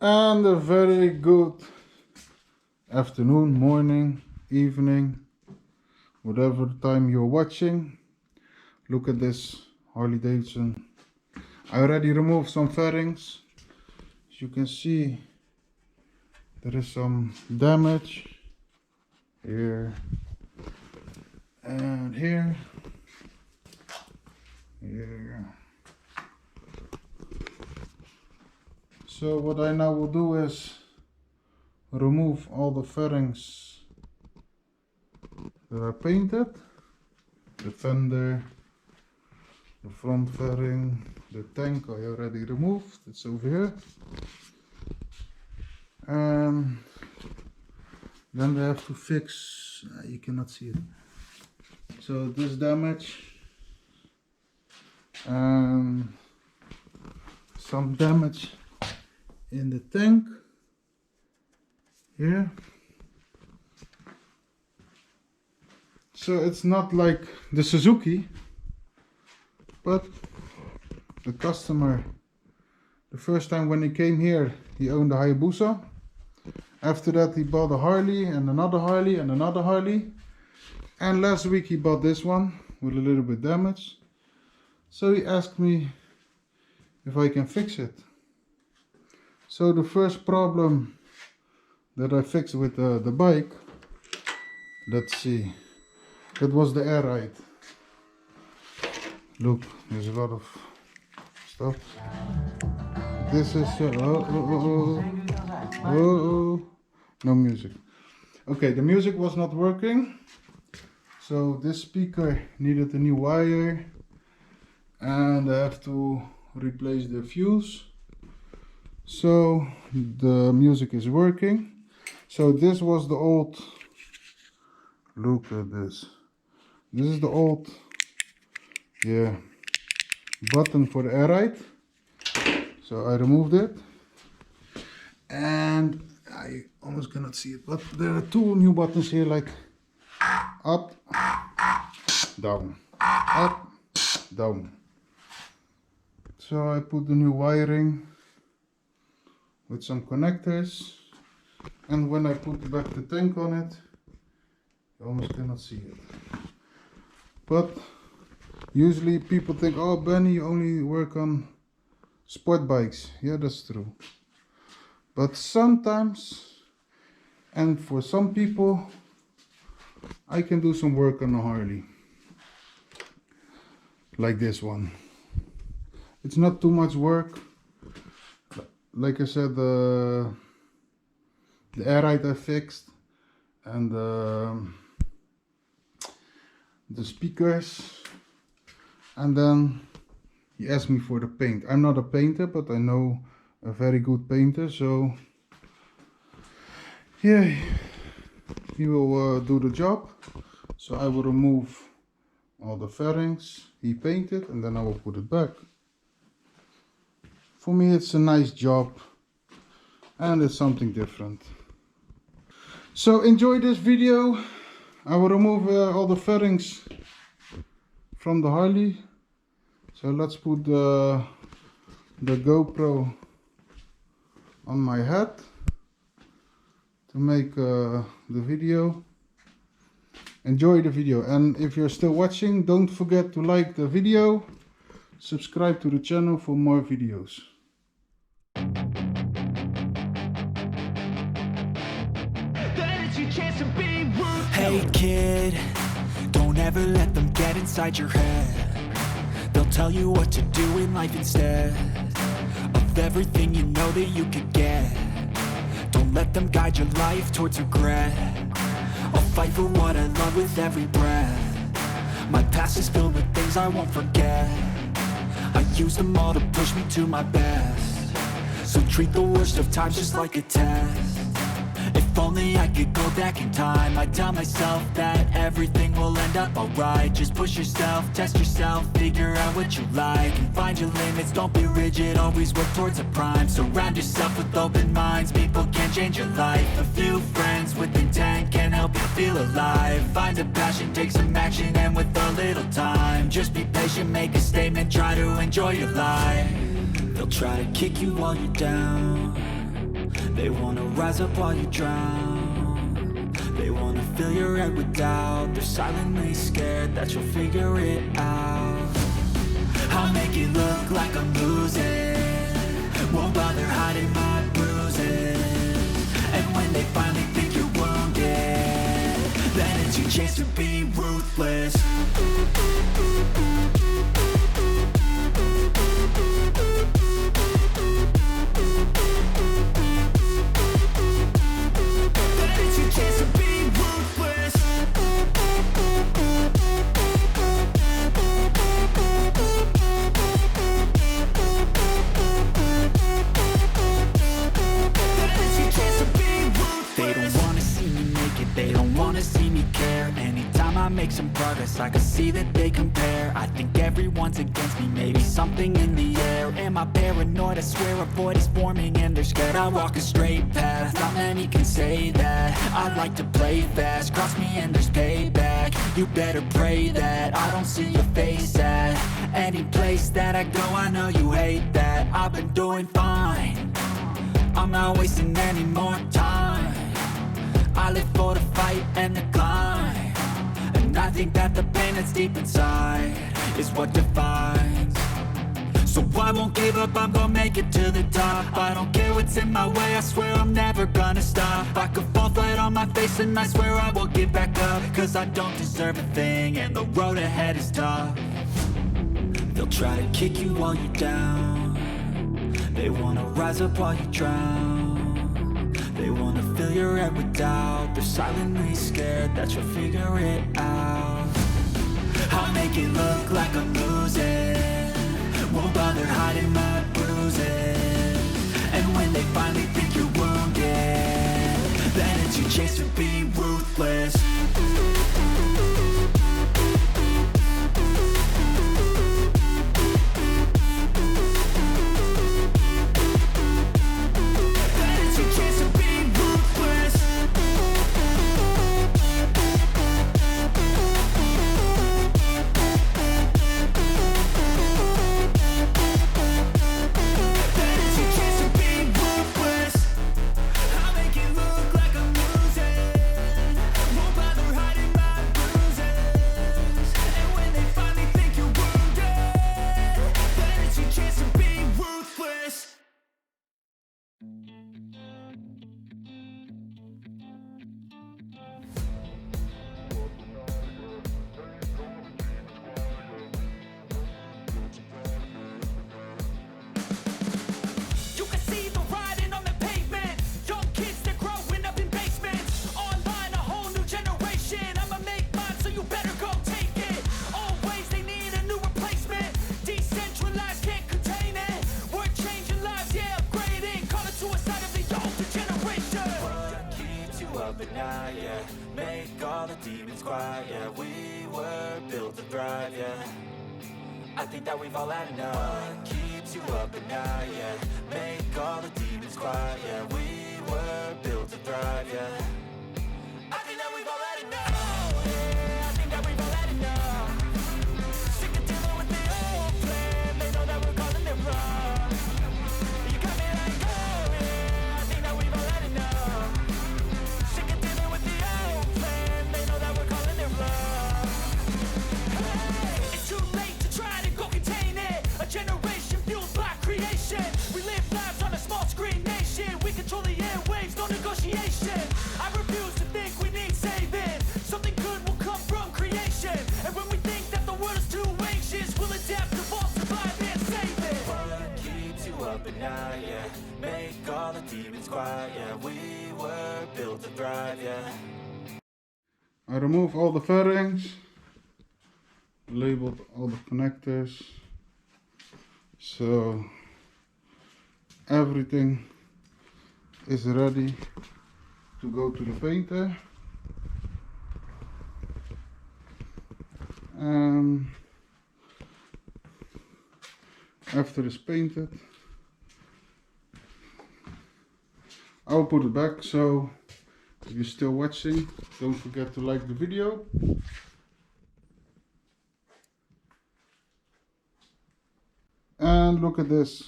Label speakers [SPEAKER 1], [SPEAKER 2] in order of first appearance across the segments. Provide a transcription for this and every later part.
[SPEAKER 1] And a very good afternoon, morning, evening, whatever time you're watching. Look at this Harley Davidson. I already removed some fairings. As you can see, there is some damage here and here. Here. So what I now will do is remove all the fairings that are painted. The fender, the front fairing, the tank I already removed, it's over here. And then they have to fix, you cannot see it. So this damage and some damage in the tank here. So it's not like the Suzuki, but the customer, the first time when he came here, he owned a Hayabusa. After that he bought a Harley and another Harley and another Harley, and last week he bought this one with a little bit damage. So he asked me if I can fix it. So the first problem that I fixed with the bike, let's see, that was the airride. Look, there's a lot of stuff. This is no music. Okay, the music was not working, so this speaker needed a new wire, and I have to replace the fuse. So the music is working. So this was the old, look at this. This is the old, button for the airride. So I removed it, and I almost cannot see it, but there are two new buttons here, like up, down, up, down. So I put the new wiring with some connectors, and when I put back the tank on it, you almost cannot see it. But usually people think, oh Benny, you only work on sport bikes. Yeah, that's true. But sometimes, and for some people, I can do some work on a Harley. Like this one. It's not too much work. Like I said, the airride I fixed, and the speakers, and then he asked me for the paint. I'm not a painter, but I know a very good painter, so yeah, he will do the job. So I will remove all the fairings he painted, and then I will put it back. For me it's a nice job, and it's something different. So enjoy this video. I will remove all the fairings from the Harley. So let's put the GoPro on my head to make the video. Enjoy the video, and if you're still watching, don't forget to like the video, subscribe to the channel for more videos.
[SPEAKER 2] Hey kid, don't ever let them get inside your head. They'll tell you what to do in life instead of everything you know that you could get. Don't let them guide your life towards regret. I'll fight for what I love with every breath. My past is filled with things I won't forget. I use them all to push me to my best. So treat the worst of times just like a test. If only I could go back in time, I'd tell myself that everything will end up alright. Just push yourself, test yourself, figure out what you like, and find your limits, don't be rigid, always work towards a prime. Surround yourself with open minds, people can change your life. A few friends with intent can help you feel alive. Find a passion, take some action, and with a little time, just be patient, make a statement, try to enjoy your life. They'll try to kick you while you're down, They wanna rise up while you drown. They wanna fill your head with doubt. They're silently scared that you'll figure it out. I'll make it look like I'm losing. Won't bother hiding my bruises. And when they finally think you're wounded, then it's your chance to be ruthless. Make some progress, I can see that they compare. I think everyone's against me, maybe something in the air. Am I paranoid? I swear a void is forming and they're scared. I walk a straight path, not many can say that. I like to play fast, cross me and there's payback. You better pray that I don't see your face at any place that I go. I know you hate that. I've been doing fine, I'm not wasting any more time. I live for the fight and the climb. And I think that the pain that's deep inside is what defines. So I won't give up, I'm gonna make it to the top. I don't care what's in my way, I swear I'm never gonna stop. I could fall flat on my face and I swear I will get back up. Cause I don't deserve a thing and the road ahead is tough. They'll try to kick you while you're down. They wanna rise up while you drown. They wanna fill your head with doubt. They're silently scared that you'll figure it out. I'll make it look like I'm losing. Won't bother hiding my bruises. And when they finally think you're wounded, then it's your chance to be ruthless. I think that we've all had enough. What keeps you up at night, yeah. Make all the demons quiet, yeah. We were built to thrive, yeah. I think that we've all had enough, yeah. I think that we've all had enough. Sick of dealing with the old plan. They know that we're calling it wrong. You got me like, oh yeah. I think that we've all had enough. Sick of dealing with the old plan. They know that we're calling it wrong. Hey, it's too late to try to go contain it. A generation fueled by creation. We live lives on a small screen nation. We control the airwaves, no negotiation. I refuse to think we need saving. Something good will come from creation. And when we think that the world is too anxious, we'll adapt, evolve, survive and save it. What keeps you up at night, yeah. Make all the demons quiet, yeah. We were built to thrive, yeah.
[SPEAKER 1] I remove all the fairings, labeled all the connectors, so everything is ready to go to the painter. And after it's painted, I'll put it back. So if you're still watching, don't forget to like the video. And look at this.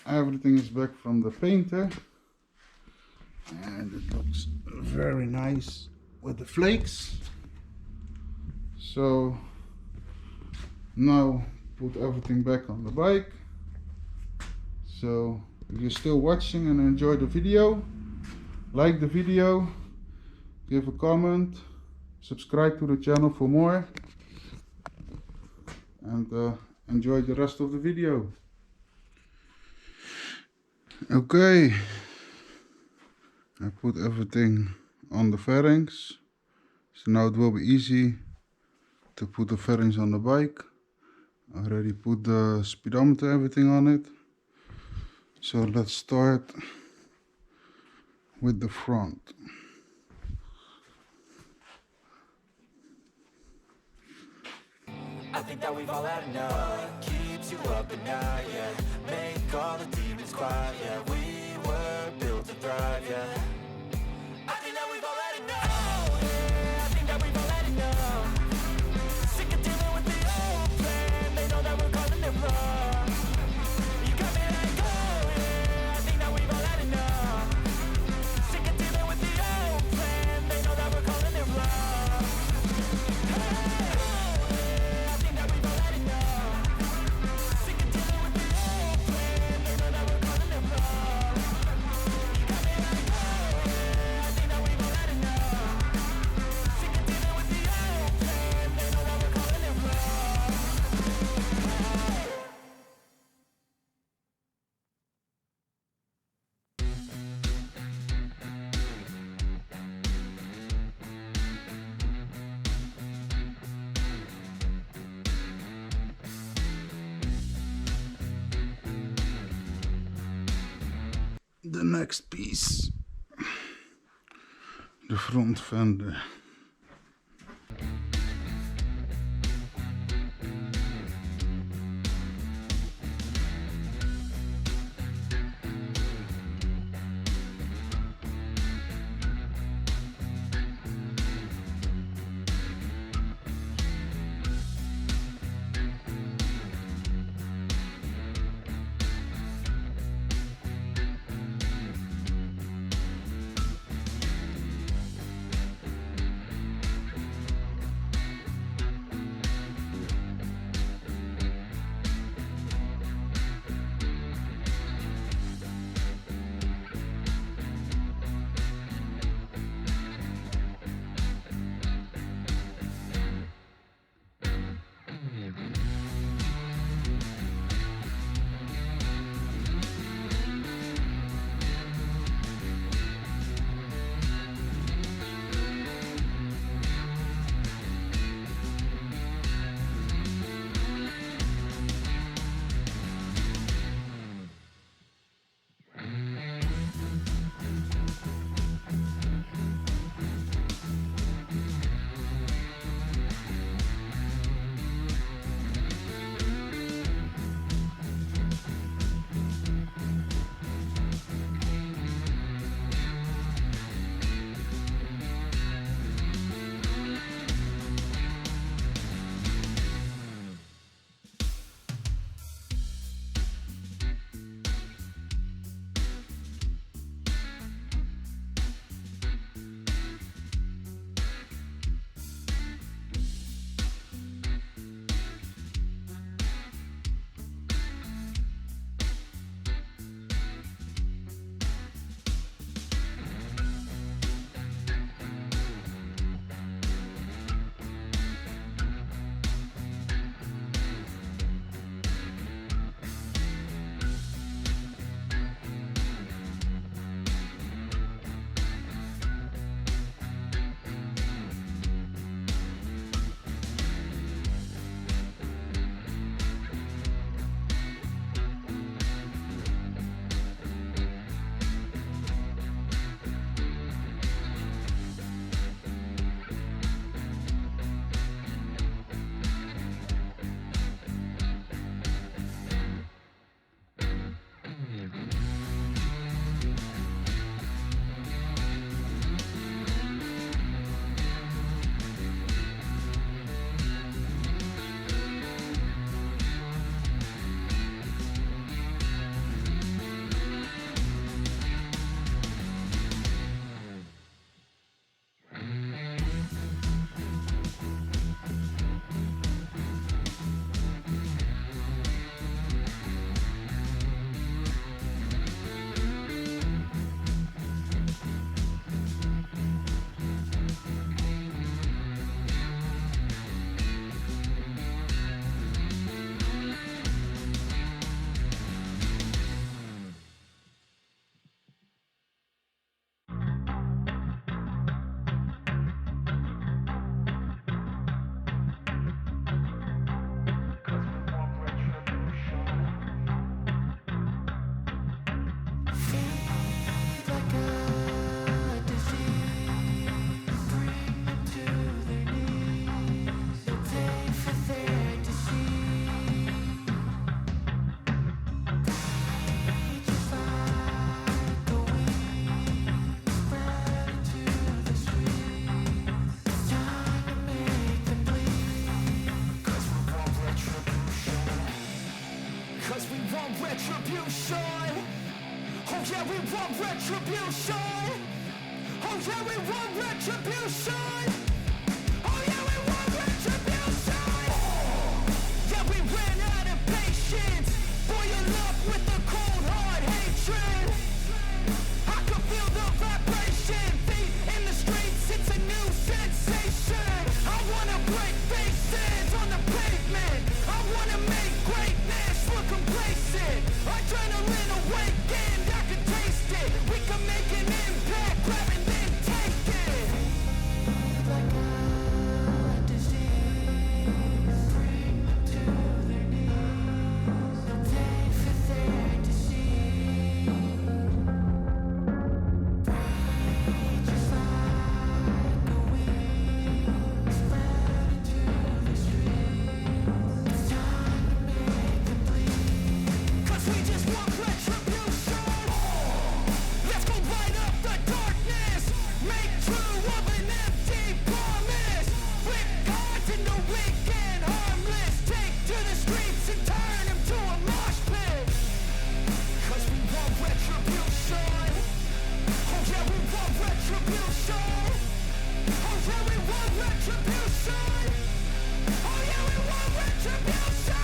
[SPEAKER 1] everything is back from the painter, and it looks very nice with the flakes. So now put everything back on the bike. So if you're still watching and enjoy the video, like the video, give a comment, subscribe to the channel for more, and enjoy the rest of the video. Okay, I put everything on the fairings, so now it will be easy to put the fairings on the bike. I already put the speedometer, everything on it. So let's start with the front.
[SPEAKER 2] I think that we've all had enough. Keeps you up at night, yeah. Make all the demons quiet, yeah. We were built to thrive, yeah. I think that we've all had enough. Oh, yeah. I think that we've all had enough. Sick of dealing with the old plan. They know that we're calling it wrong. You got me like, oh, yeah. I think that we've all had enough. Sick of dealing with the old plan. They know that we're calling it wrong.
[SPEAKER 1] The next piece, the front fender.
[SPEAKER 2] yeah, we want retribution. Oh yeah, we want retribution. Oh yeah, we want retribution. Yeah, we ran out of patience. Boil up with the cold hard hatred. I can feel the vibration. Feet in the streets, it's a new sensation. I wanna break faces on the pavement. I wanna make greatness look complacent. Adrenaline awakened, I can taste it. We can make an impact, grab and then take it. Like a disease, bring them to their knees. They for their disease. Just like a weed, spread into the streets. It's time to make them bleed. 'Cause we just want retribution. Let's go light up the darkness. Make true of an empty promise. Flip cards into weak and harmless. Take to the streets and turn them to a mosh pit. 'Cause we want retribution. Oh yeah, we want retribution. Oh yeah, we want retribution. Oh yeah, we want retribution.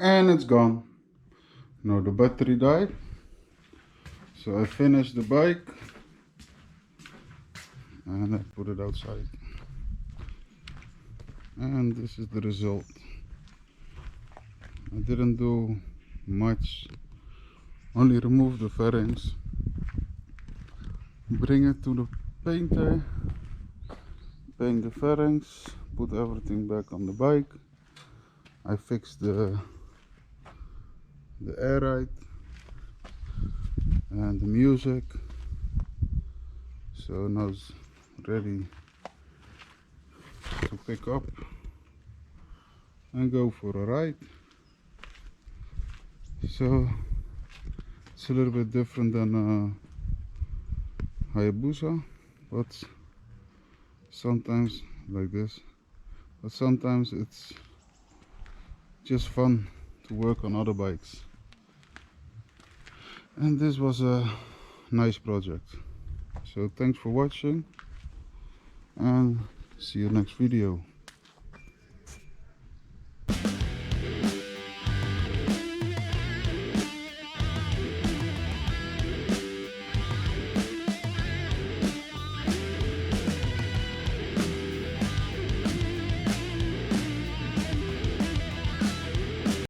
[SPEAKER 1] And it's gone. Now the battery died, so I finished the bike and I put it outside, and this is the result. I didn't do much, only remove the fairings, bring it to the painter, paint the fairings, put everything back on the bike. I fixed the airride and the music, so now it's ready to pick up and go for a ride. So it's a little bit different than Hayabusa, but sometimes like this, but sometimes it's just fun to work on other bikes. And this was a nice project. So thanks for watching and see you next video.